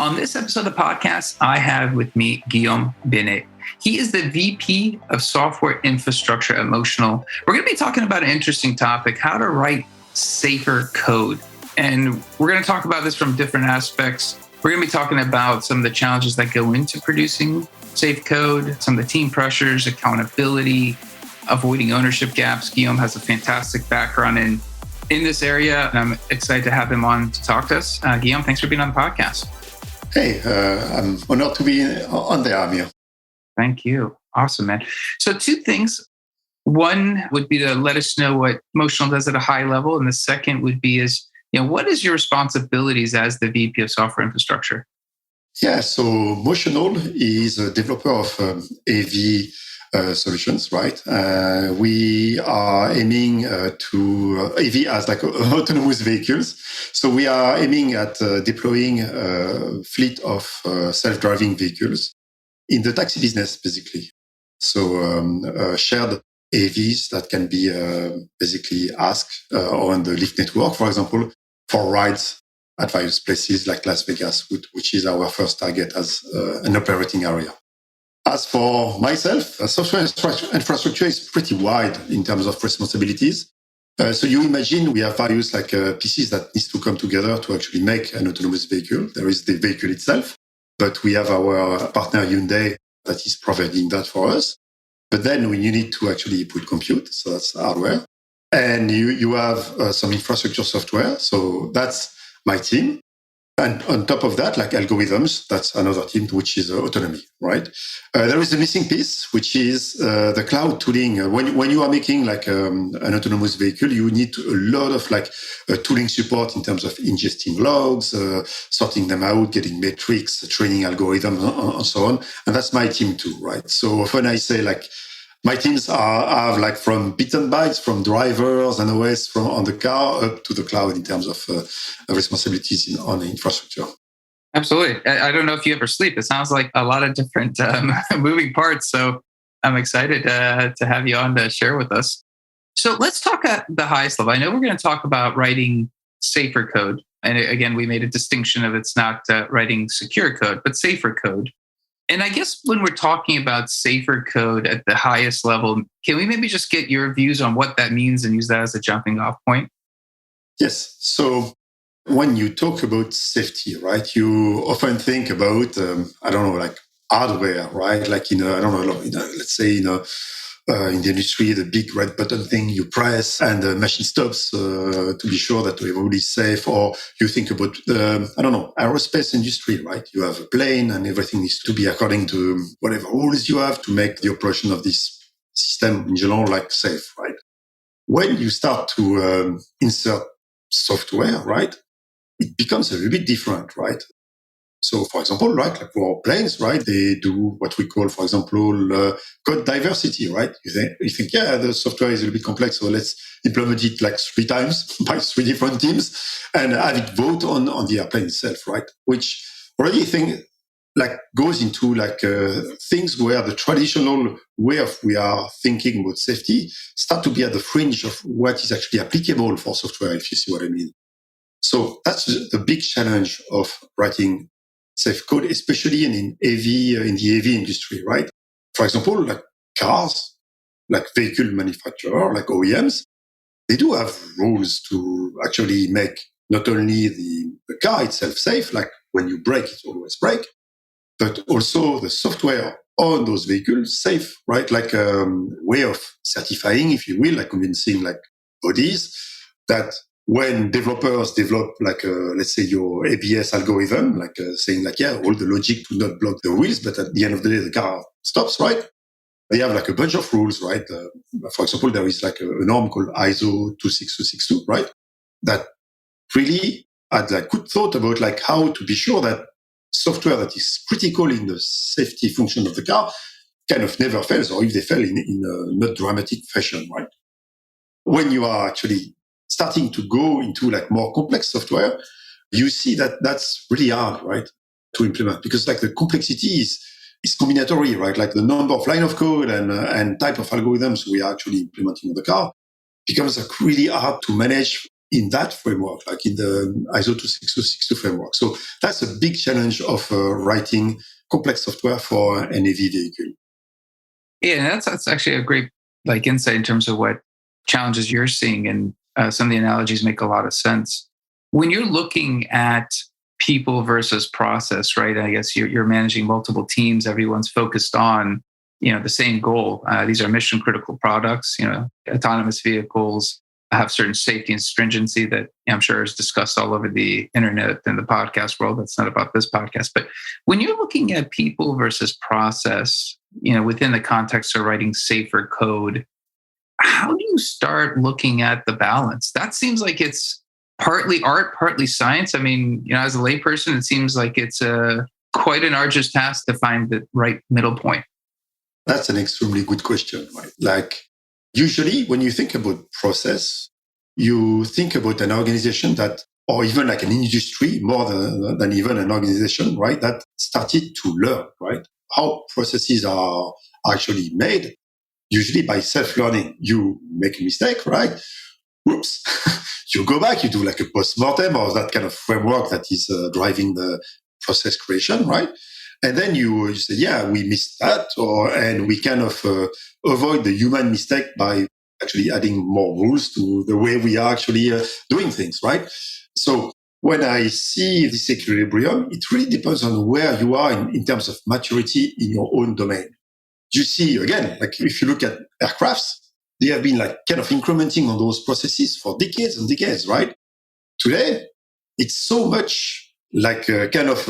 On this episode of the podcast, I have with me Guillaume Binet. He is the VP of Software Infrastructure at Motional. We're going to be talking about an interesting topic, how to write safer code. And we're going to talk about this from different aspects. We're going to be talking about some of the challenges that go into producing safe code, some of the team pressures, accountability, avoiding ownership gaps. Guillaume has a fantastic background in this area, and I'm excited to have him on to talk to us. Guillaume, thanks for being on the podcast. Hey, I'm honored to be on there, Amir. Thank you. Awesome, man. So two things. One would be to let us know what Motional does at a high level. And the second would be what is your responsibilities as the VP of Software Infrastructure? Yeah, so Motional is a developer of AV solutions, right? We are aiming to AV as like autonomous vehicles. So we are aiming at deploying a fleet of self-driving vehicles in the taxi business, basically. So shared AVs that can be basically asked on the Lyft network, for example, for rides at various places like Las Vegas, which is our first target as an operating area. As for myself, software infrastructure is pretty wide in terms of responsibilities. So you imagine we have various pieces that needs to come together to actually make an autonomous vehicle. There is the vehicle itself, but we have our partner Hyundai that is providing that for us. But then we need to actually put compute, so that's hardware. And you have some infrastructure software, so that's my team. And on top of that, like algorithms, that's another team, which is autonomy, right? There is a missing piece, which is the cloud tooling. When you are making an autonomous vehicle, you need a lot of tooling support in terms of ingesting logs, sorting them out, getting metrics, training algorithms, and so on. And that's my team too, right? So often I say my teams have from bits and bytes, from drivers and OS from on the car up to the cloud in terms of responsibilities on the infrastructure. Absolutely. I don't know if you ever sleep. It sounds like a lot of different moving parts. So I'm excited to have you on to share with us. So let's talk at the highest level. I know we're going to talk about writing safer code. And again, we made a distinction of it's not writing secure code, but safer code. And I guess when we're talking about safer code at the highest level, can we maybe just get your views on what that means and use that as a jumping off point? Yes. So when you talk about safety, right, you often think about, hardware, right? Let's say, in the industry, the big red button thing you press and the machine stops to be sure that everybody is safe. Or you think about, aerospace industry, right? You have a plane and everything needs to be according to whatever rules you have to make the operation of this system in general safe, right? When you start to insert software, right, it becomes a little bit different, right? So, for example, for planes, right, they do what we call, for example, code diversity, right? You think, the software is a little bit complex, so let's implement it 3 times by 3 different teams and have it vote on the airplane itself, right? Which already goes into things where the traditional way of we are thinking about safety start to be at the fringe of what is actually applicable for software, if you see what I mean. So that's the big challenge of writing safe code, especially in the AV industry, right? For example, cars, vehicle manufacturer, OEMs, they do have rules to actually make not only the car itself safe, when you brake, it always brake, but also the software on those vehicles safe, right? Way of certifying, if you will, convincing bodies that when developers develop let's say your ABS algorithm, saying all the logic to not block the wheels, but at the end of the day, the car stops, right? They have a bunch of rules, right? For example, there is a norm called ISO 26262, right? That really had good thought about how to be sure that software that is critical in the safety function of the car kind of never fails, or if they fail in a not dramatic fashion, right? When you are actually starting to go into more complex software, you see that that's really hard, right, to implement, because the complexity is combinatory, right? The number of line of code and type of algorithms we are actually implementing in the car becomes really hard to manage in that framework, like in the ISO 26262 framework. So that's a big challenge of writing complex software for an AV vehicle. Yeah, that's actually a great insight in terms of what challenges you're seeing, and some of the analogies make a lot of sense. When you're looking at people versus process, right? I guess you're managing multiple teams. Everyone's focused on the same goal. These are mission critical products. Autonomous vehicles have certain safety and stringency that I'm sure is discussed all over the internet and the podcast world. That's not about this podcast. But when you're looking at people versus process, within the context of writing safer code, how do you start looking at the balance? That seems like it's partly art, partly science. I mean, as a layperson, it seems like it's quite an arduous task to find the right middle point. That's an extremely good question, right? Like, usually when you think about process, you think about an organization that, or even like an industry more than even an organization, right? That started to learn, right? How processes are actually made, usually by self-learning. You make a mistake, right? Whoops. You go back, you do like a post-mortem or that kind of framework that is driving the process creation, right? And then you say, yeah, we missed that, and we kind of avoid the human mistake by actually adding more rules to the way we are actually doing things, right? So when I see this equilibrium, it really depends on where you are in terms of maturity in your own domain. You see, again, like if you look at aircrafts, they have been like kind of incrementing on those processes for decades and decades, right? Today, it's so much like a kind of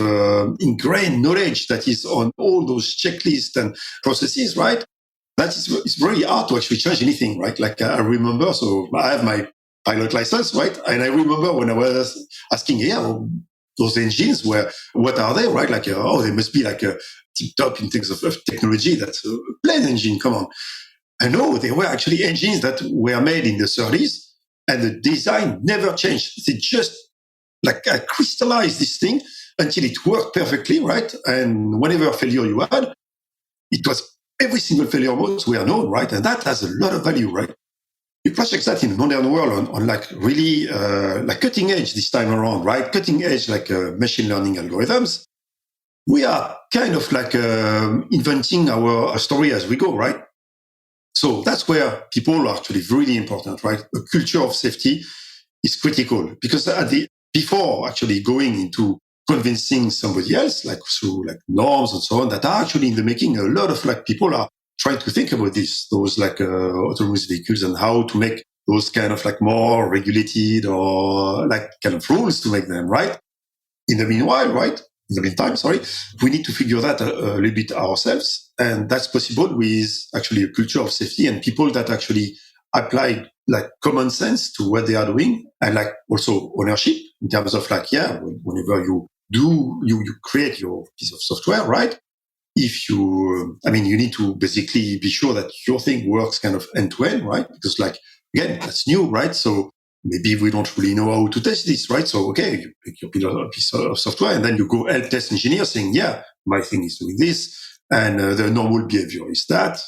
ingrained knowledge that is on all those checklists and processes, right? That is, it's very hard to actually change anything, right? Like I remember, so I have my pilot license, right? And I remember when I was asking, those engines, what are they, right? Like, they must be like a tip top in terms of technology. That's a plane engine, come on. And no, they were actually engines that were made in the 30s, and the design never changed. They just like I crystallized this thing until it worked perfectly, right? And whenever failure you had, it was every single failure modes were known, right? And that has a lot of value, right? You project that in the modern world on like really like cutting edge this time around, right? Cutting edge like machine learning algorithms. We are kind of like inventing our story as we go, right? So that's where people are actually really important, right? A culture of safety is critical because before actually going into convincing somebody else, like through like norms and so on, that are actually in the making, a lot of like people are trying to think about those like autonomous vehicles and how to make those kind of like more regulated or like kind of rules to make them, right? In the meanwhile, right? In the meantime, sorry, we need to figure that a little bit ourselves. And that's possible with actually a culture of safety and people that actually apply like common sense to what they are doing and like also ownership in terms of like, whenever you create your piece of software, right? If you need to basically be sure that your thing works kind of end to end, right? Because like, again, that's new, right? So maybe we don't really know how to test this, right? So, okay, you pick your piece of software and then you go help test engineer saying, yeah, my thing is doing this. And the normal behavior is that.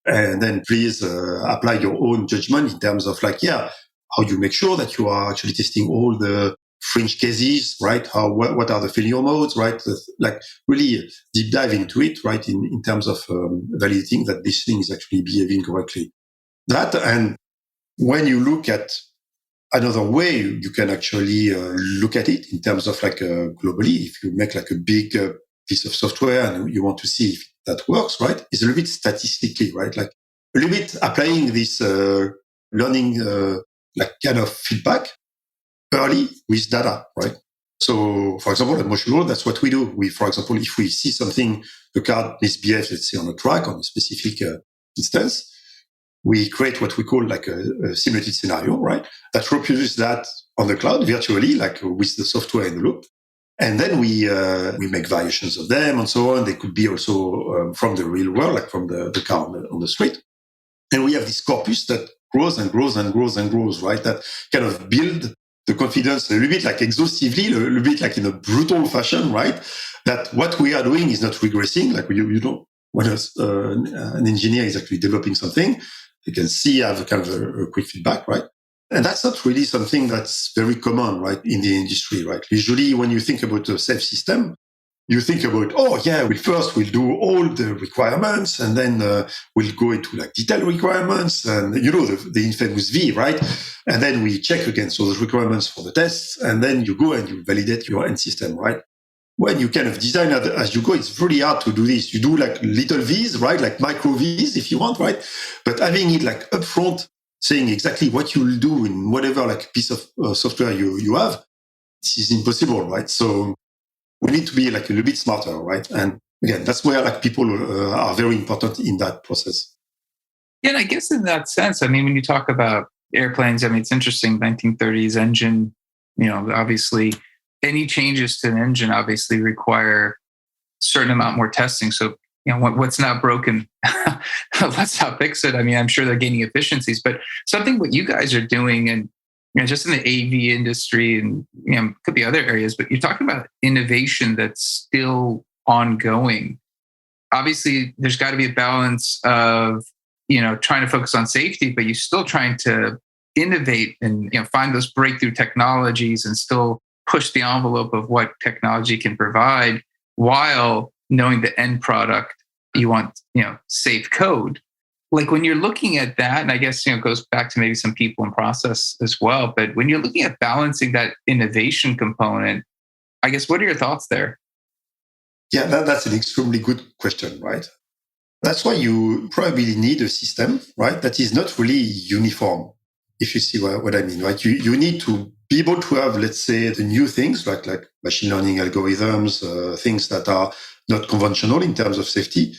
And then please apply your own judgment in terms of like, how you make sure that you are actually testing all the fringe cases, right? What are the failure modes, right? Like really deep dive into it, right? In terms of validating that this thing is actually behaving correctly. That, and when you look at another way you can actually look at it in terms of like globally, if you make like a big piece of software and you want to see if that works, right? It's a little bit statistically, right? Like a little bit applying this learning like kind of feedback early with data, right? So, for example, at Motional, that's what we do. For example, if we see something, the car misbehaves, let's say on a track, on a specific instance, we create what we call like a simulated scenario, right? That reproduces that on the cloud virtually, like with the software in the loop. And then we make variations of them and so on. They could be also from the real world, like from the car on the street. And we have this corpus that grows and grows and grows and grows, right? That kind of build the confidence a little bit like exhaustively, a little bit like in a brutal fashion, right? That what we are doing is not regressing. Like you don't, when an engineer is actually developing something, you can see have a kind of a quick feedback, right? And that's not really something that's very common, right, in the industry, right? Usually when you think about a safe system, you think about, oh yeah, we'll do all the requirements, and then we'll go into like detailed requirements, and the infamous V, right? And then we check against those requirements for the tests, and then you go and you validate your end system, right? When you kind of design as you go, it's really hard to do this. You do like little V's, right? Like micro V's if you want, right? But having it like upfront, saying exactly what you'll do in whatever like piece of software you have, this is impossible, right? So we need to be like a little bit smarter, right? And again, that's where like people are very important in that process. Yeah, and I guess in that sense, I mean, when you talk about airplanes, I mean, it's interesting, 1930s engine, obviously any changes to an engine obviously require a certain amount more testing. So, what's not broken, let's not fix it. I mean, I'm sure they're gaining efficiencies, but something what you guys are doing, and just in the AV industry, and could be other areas, but you're talking about innovation that's still ongoing. Obviously, there's got to be a balance of trying to focus on safety, but you're still trying to innovate and find those breakthrough technologies and still push the envelope of what technology can provide, while knowing the end product you want, safe code. Like when you're looking at that, and I guess, it goes back to maybe some people and process as well, but when you're looking at balancing that innovation component, I guess, what are your thoughts there? Yeah, that's an extremely good question, right? That's why you probably need a system, right, that is not really uniform, if you see what I mean, right? You need to be able to have, let's say, the new things like machine learning algorithms, things that are not conventional in terms of safety,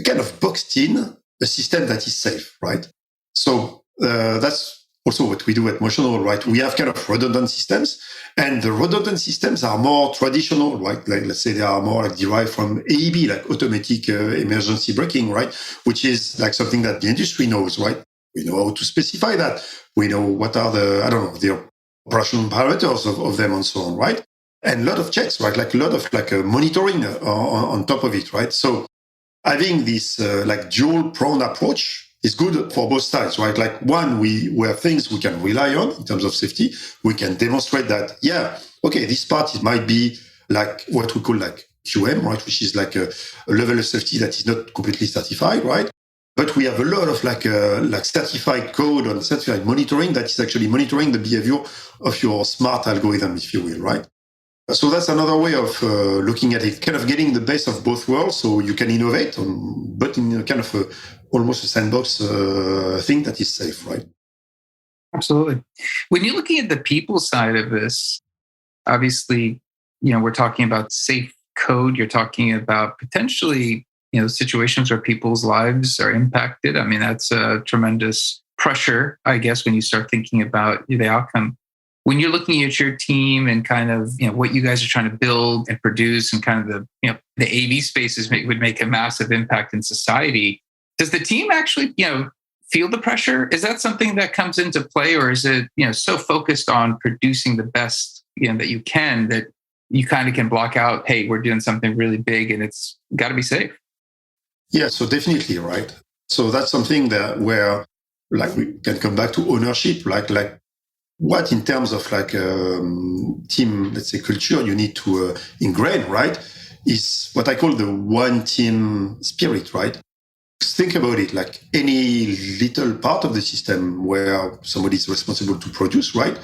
kind of boxed in a system that is safe, right? So that's also what we do at Motional, right? We have kind of redundant systems, and the redundant systems are more traditional, right? Like, let's say they are more like derived from AEB, like automatic emergency braking, right? Which is like something that the industry knows, right? We know how to specify that. We know what are the operational parameters of them and so on, right? And a lot of checks, right? Like a lot of monitoring on top of it, right? So having this dual pronged approach is good for both sides, right? Like one, we have things we can rely on in terms of safety. We can demonstrate that, this part, it might be like what we call like QM, right? Which is like a level of safety that is not completely certified, right? But we have a lot of like certified code and certified monitoring that is actually monitoring the behavior of your smart algorithm, if you will, right? So that's another way of looking at it, kind of getting the best of both worlds, so you can innovate, but in a kind of almost a sandbox thing that is safe, right? Absolutely. When you're looking at the people side of this, obviously, we're talking about safe code. You're talking about potentially, situations where people's lives are impacted. I mean, that's a tremendous pressure, I guess, when you start thinking about the outcome. When you're looking at your team and kind of what you guys are trying to build and produce, and kind of the AV spaces would make a massive impact in society, does the team actually feel the pressure? Is that something that comes into play, or is it so focused on producing the best that you can, that you kind of can block out, hey, we're doing something really big and it's got to be safe? Yeah, so definitely, right. So that's something that where we can come back to ownership, like what in terms of team, let's say, culture you need to ingrain, right, is what I call the one team spirit, right? Think about it, like any little part of the system where somebody is responsible to produce, right,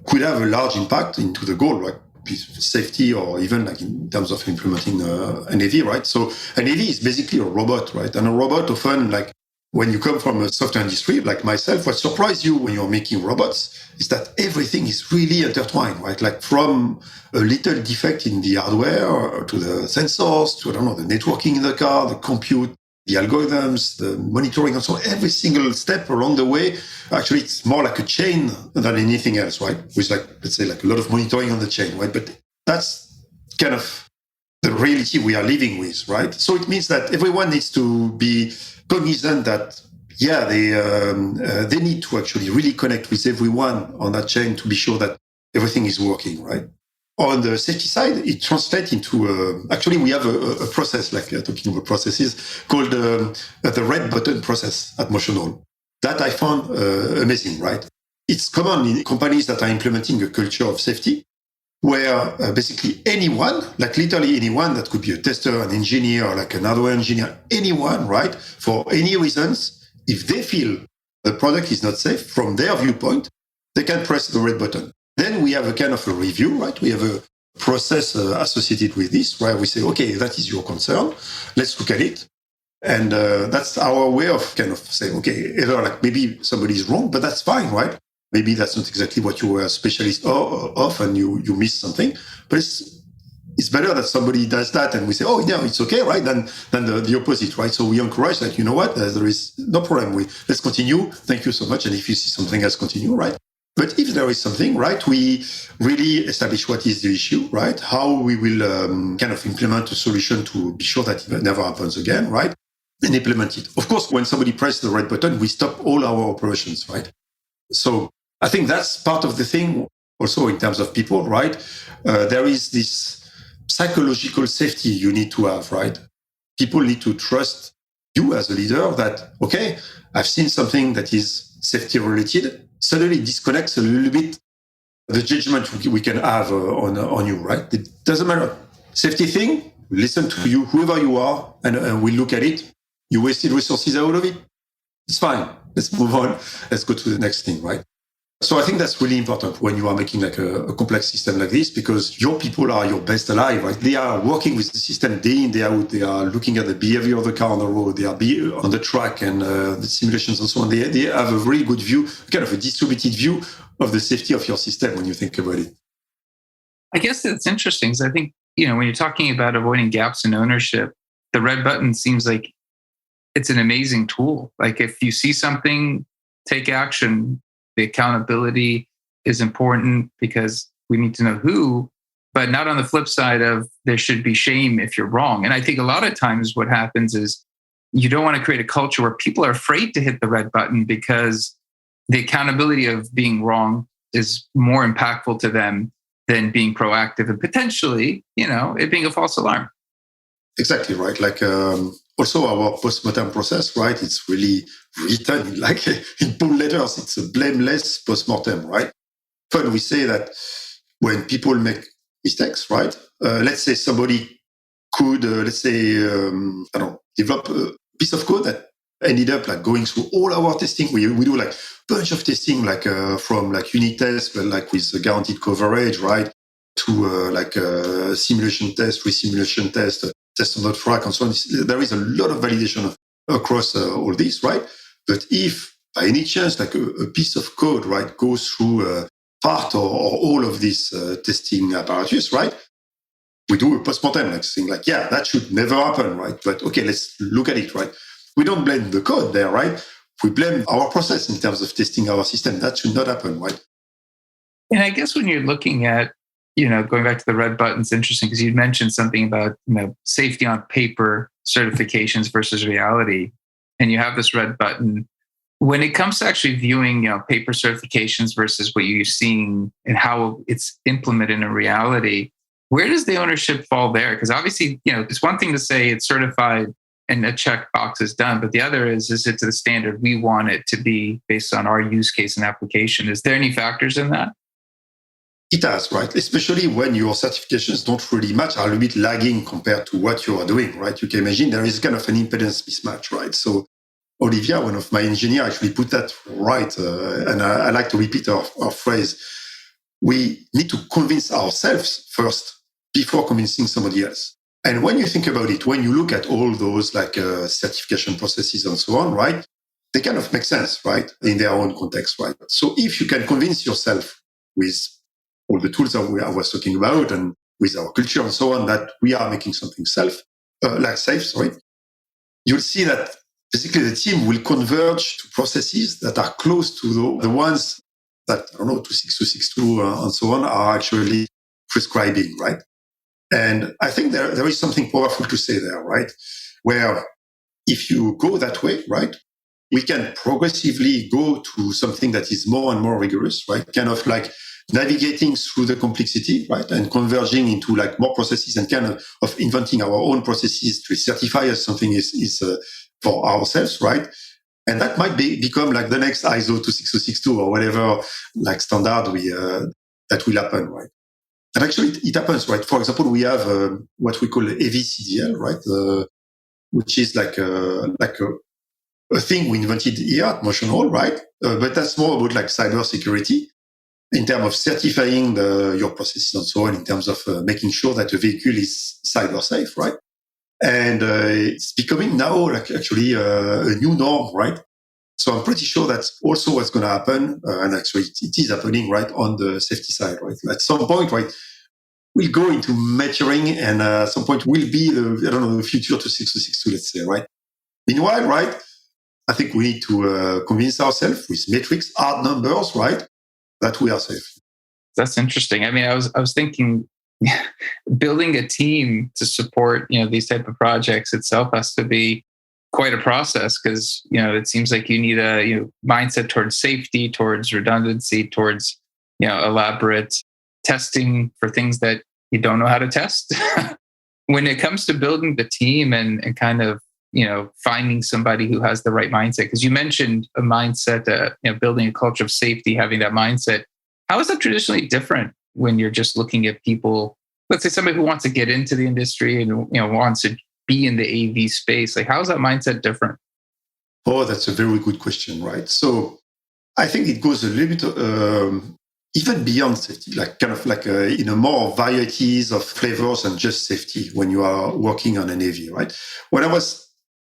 could have a large impact into the goal, right? Safety, or even like in terms of implementing an AV, right? So an AV is basically a robot, right? And a robot often, like when you come from a software industry like myself, what surprised you when you're making robots is that everything is really intertwined, right? Like from a little defect in the hardware to the sensors to, the networking in the car, the compute, the algorithms, the monitoring, and so on. Every single step along the way, actually, it's more like a chain than anything else, right? With let's say a lot of monitoring on the chain, right? But that's kind of the reality we are living with, right? So it means that everyone needs to be cognizant that, they need to actually really connect with everyone on that chain to be sure that everything is working, right? On the safety side, it translates into, actually, we have a process, talking about processes, called the red button process at Motional. That I found amazing, right? it's common in companies that are implementing a culture of safety, where basically anyone, like literally anyone, that could be a tester, an engineer, or like an hardware engineer, anyone, right, for any reasons, if they feel the product is not safe from their viewpoint, they can press the red button. Then we have a kind of a review, right? We have a process associated with this, where we say, okay, that is your concern. Let's look at it. And that's our way of kind of saying, okay, either like maybe somebody is wrong, but that's fine, right? Maybe that's not exactly what you were a specialist of and you missed something. But it's better that somebody does that and we say, oh, yeah, it's okay, right? Than the opposite, right? So we encourage that, you know what, there is no problem. Let's continue. Thank you so much. And if you see something else, continue, right? But if there is something, right, we really establish what is the issue, right? How we will kind of implement a solution to be sure that it never happens again, right? And implement it. Of course, when somebody presses the red button, we stop all our operations, right? So I think that's part of the thing also in terms of people, right? There is this psychological safety you need to have, right? People need to trust you as a leader that, okay, I've seen something that is safety related, suddenly disconnects a little bit the judgment we can have on you, right? It doesn't matter. Safety thing, listen to you, whoever you are, and we look at it. You wasted resources out of it. It's fine. Let's move on. Let's go to the next thing, right? So I think that's really important when you are making like a complex system like this, because your people are your best ally, right? They are working with the system day in, day out. They are looking at the behavior of the car on the road. They are on the track and the simulations and so on. They have a really good view, kind of a distributed view of the safety of your system when you think about it. I guess that's interesting because I think, when you're talking about avoiding gaps in ownership, the red button seems like it's an amazing tool. Like if you see something, take action. The accountability is important because we need to know who, but not on the flip side of there should be shame if you're wrong. And I think a lot of times what happens is you don't want to create a culture where people are afraid to hit the red button because the accountability of being wrong is more impactful to them than being proactive and potentially, it being a false alarm. Exactly, right. Like also our post-mortem process, right? It's really written like in bold letters. It's a blameless post-mortem, right? When we say that when people make mistakes, right? Let's say somebody could, develop a piece of code that ended up like going through all our testing. We do like a bunch of testing, like from like unit tests, but like with guaranteed coverage, right? To simulation test, re-simulation test, test on the track, and so on. There is a lot of validation across all this, right? But if by any chance, like a piece of code, right, goes through part or all of this testing apparatus, right? We do a post-mortem, like saying, like, yeah, that should never happen, right? But okay, let's look at it, right? We don't blame the code there, right? We blame our process in terms of testing our system. That should not happen, right? And I guess when you're looking at, going back to the red button, it's interesting because you mentioned something about, safety on paper certifications versus reality. And you have this red button. When it comes to actually viewing, paper certifications versus what you're seeing and how it's implemented in reality, where does the ownership fall there? Because obviously, it's one thing to say it's certified and a check box is done, but the other is it to the standard we want it to be based on our use case and application? Is there any factors in that? It has, right? Especially when your certifications don't really match, are a little bit lagging compared to what you are doing, right? You can imagine there is kind of an impedance mismatch, right? So Olivia, one of my engineers, actually put that right. And I like to repeat our phrase. We need to convince ourselves first before convincing somebody else. And when you think about it, when you look at all those like certification processes and so on, right? They kind of make sense, right? In their own context, right? So if you can convince yourself with all the tools that I was talking about and with our culture and so on, that we are making something safe, you'll see that basically the team will converge to processes that are close to the ones that, 26262 and so on are actually prescribing, right? And I think there is something powerful to say there, right? Where if you go that way, right, we can progressively go to something that is more and more rigorous, right? Kind of like navigating through the complexity, right? And converging into like more processes and kind of inventing our own processes to certify as something is for ourselves, right? And that might become like the next ISO 26062 or whatever like standard that will happen, right? And actually, it happens, right? For example, we have what we call AVCDL, right? Which is like a thing we invented here at Motional, right? But that's more about like cyber security in terms of certifying your processes and so on, in terms of making sure that the vehicle is cyber safe, right? And it's becoming now like actually a new norm, right? So I'm pretty sure that's also what's going to happen, and actually it is happening, right, on the safety side, right? At some point, right, we'll go into maturing, and at some point will be the future to 6262, let's say, right? Meanwhile, right, I think we need to convince ourselves with metrics, hard numbers, right, that we are safe. That's interesting. I mean, I was thinking building a team to support, these type of projects itself has to be quite a process, because, it seems like you need a mindset towards safety, towards redundancy, towards, elaborate testing for things that you don't know how to test. When it comes to building the team and kind of, finding somebody who has the right mindset, because you mentioned a mindset, building a culture of safety, having that mindset. How is that traditionally different when you're just looking at people, let's say somebody who wants to get into the industry and, wants to be in the AV space? Like, how is that mindset different? Oh, that's a very good question, right? So I think it goes a little bit even beyond safety, like kind of like more varieties of flavors than just safety when you are working on an AV, right? When I was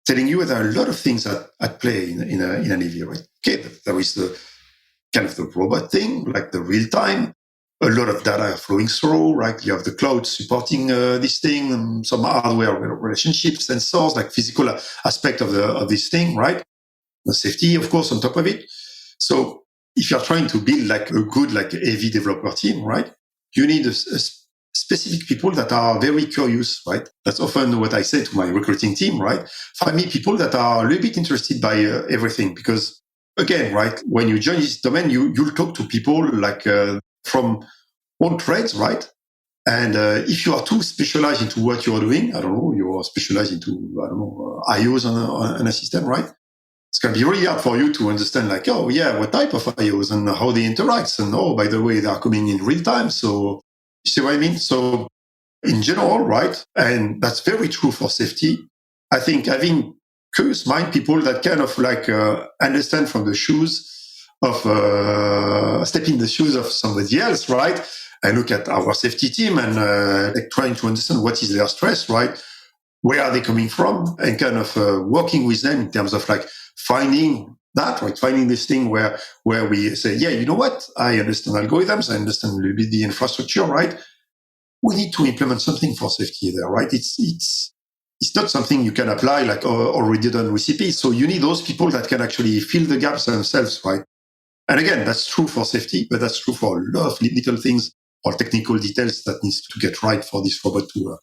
telling you, there are a lot of things at play in an AV, right? Okay, there is the kind of the robot thing, like the real time. A lot of data are flowing through, right? You have the cloud supporting this thing, some hardware relationships, sensors, like physical aspect of this thing, right? The safety, of course, on top of it. So if you're trying to build like a good like AV developer team, right? You need a specific people that are very curious, right? That's often what I say to my recruiting team, right? Find me people that are a little bit interested by everything, because again, right, when you join this domain, you'll talk to people like from all trades, right? And if you are too specialized into what you are doing, I don't know, you are specialized into, I don't know, IOs on a system, right? It's going to be really hard for you to understand, like, oh, yeah, what type of IOs and how they interact. And, oh, by the way, they are coming in real time. So you see what I mean? So in general, right? And that's very true for safety. I think having curious mind people that kind of like understand from the shoes of, step in the shoes of somebody else, right? And look at our safety team and like trying to understand what is their stress, right? Where are they coming from, and kind of working with them in terms of like finding that, right? Finding this thing where we say, yeah, you know what? I understand algorithms. I understand a little bit the infrastructure, right? We need to implement something for safety there, right? It's not something you can apply like already done recipe. So you need those people that can actually fill the gaps themselves, right? And again, that's true for safety, but that's true for a lot of little things or technical details that needs to get right for this robot to work.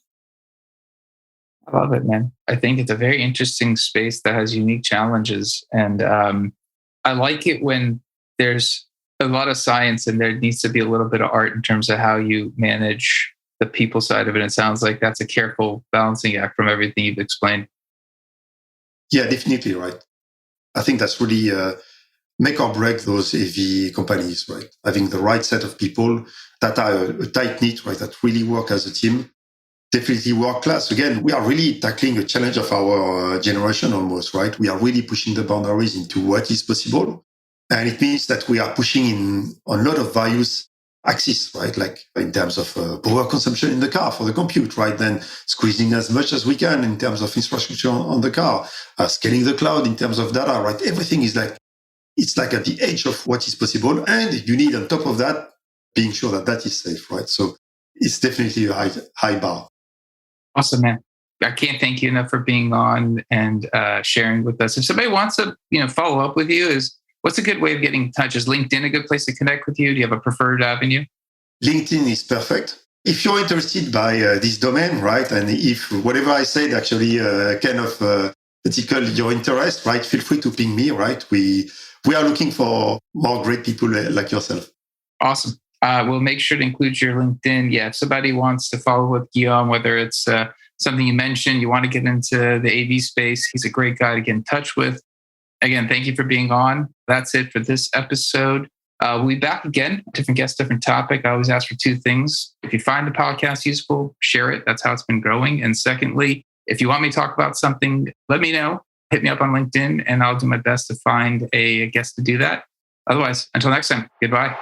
I love it, man. I think it's a very interesting space that has unique challenges. And I like it when there's a lot of science and there needs to be a little bit of art in terms of how you manage the people side of it. It sounds like that's a careful balancing act from everything you've explained. Yeah, definitely right. I think that's really make or break those AV companies, right? Having the right set of people that are a tight knit, right? That really work as a team. Definitely world class. Again, we are really tackling a challenge of our generation almost, right? We are really pushing the boundaries into what is possible. And it means that we are pushing in on a lot of various axes, right? Like in terms of power consumption in the car for the compute, right? Then squeezing as much as we can in terms of infrastructure on the car, scaling the cloud in terms of data, right? Everything is like, it's like at the edge of what is possible. And you need on top of that, being sure that that is safe, right? So it's definitely a high bar. Awesome, man. I can't thank you enough for being on and sharing with us. If somebody wants to, follow up with you, what's a good way of getting in touch? Is LinkedIn a good place to connect with you? Do you have a preferred avenue? LinkedIn is perfect. If you're interested by this domain, right, and if whatever I said actually kind of tickle your interest, right, feel free to ping me, right? We are looking for more great people like yourself. Awesome. We'll make sure to include your LinkedIn. Yeah, if somebody wants to follow with Guillaume, whether it's something you mentioned, you want to get into the AV space, he's a great guy to get in touch with. Again, thank you for being on. That's it for this episode. We'll be back again, different guest, different topic. I always ask for two things. If you find the podcast useful, share it. That's how it's been growing. And secondly, if you want me to talk about something, let me know. Hit me up on LinkedIn and I'll do my best to find a guest to do that. Otherwise, until next time, goodbye.